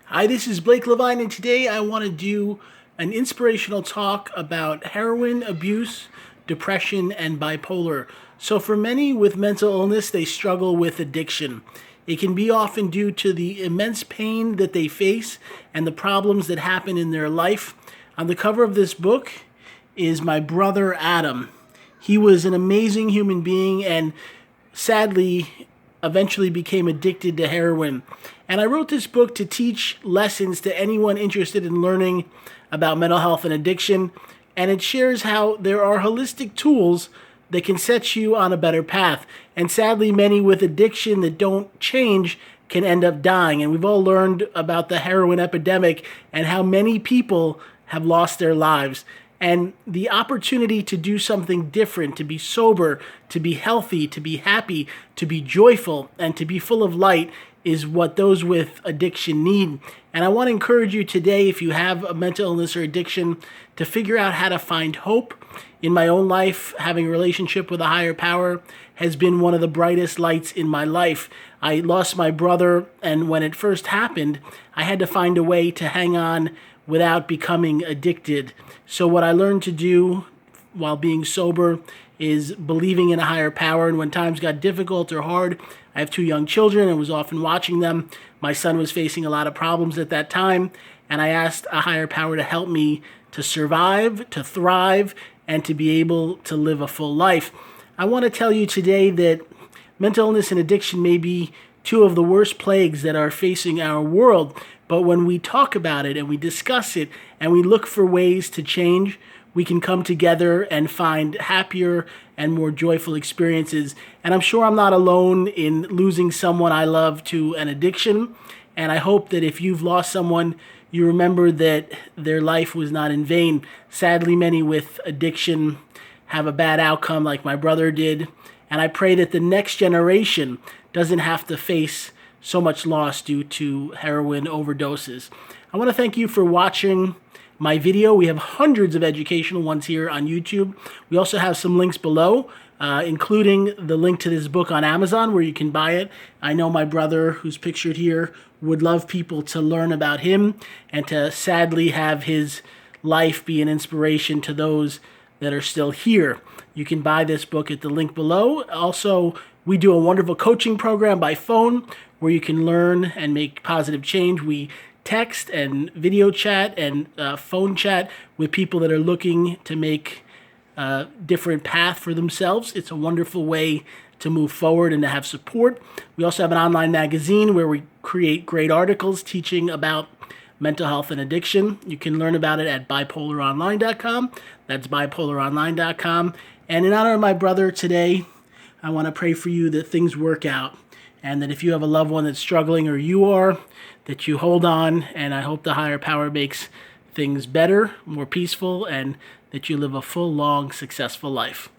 Hi, this is Blake Levine, and today I want to do an inspirational talk about heroin abuse, depression, and bipolar. So, for many with mental illness, they struggle with addiction. It can be often due to the immense pain that they face and the problems that happen in their life. On the cover of this book is my brother Adam. He was an amazing human being and sadly eventually became addicted to heroin. And I wrote this book to teach lessons to anyone interested in learning about mental health and addiction. And it shares how there are holistic tools that can set you on a better path. And sadly, many with addiction that don't change can end up dying. And we've all learned about the heroin epidemic and how many people have lost their lives. And the opportunity to do something different, to be sober, to be healthy, to be happy, to be joyful, and to be full of light is what those with addiction need. And I want to encourage you today, if you have a mental illness or addiction, to figure out how to find hope. In my own life, having a relationship with a higher power has been one of the brightest lights in my life. I lost my brother, and when it first happened, I had to find a way to hang on without becoming addicted. So what I learned to do while being sober is believing in a higher power. And when times got difficult or hard, I have 2 young children and was often watching them. My son was facing a lot of problems at that time, and I asked a higher power to help me to survive, to thrive, and to be able to live a full life. I want to tell you today that mental illness and addiction may be 2 of the worst plagues that are facing our world, but when we talk about it and we discuss it and we look for ways to change, we can come together and find happier and more joyful experiences. And I'm sure I'm not alone in losing someone I love to an addiction. And I hope that if you've lost someone, you remember that their life was not in vain. Sadly, many with addiction have a bad outcome like my brother did. And I pray that the next generation doesn't have to face so much loss due to heroin overdoses. I want to thank you for watching my video. We have hundreds of educational ones here on YouTube. We also have some links below, including the link to this book on Amazon where you can buy it. I know my brother, who's pictured here, would love people to learn about him and to sadly have his life be an inspiration to those that are still here. You can buy this book at the link below. Also, we do a wonderful coaching program by phone where you can learn and make positive change. We text and video chat and phone chat with people that are looking to make a different path for themselves. It's a wonderful way to move forward and to have support. We also have an online magazine where we create great articles teaching about mental health and addiction. You can learn about it at bipolaronline.com. That's bipolaronline.com. And in honor of my brother today, I want to pray for you that things work out and that if you have a loved one that's struggling or you are, that you hold on, and I hope the higher power makes things better, more peaceful, and that you live a full, long, successful life.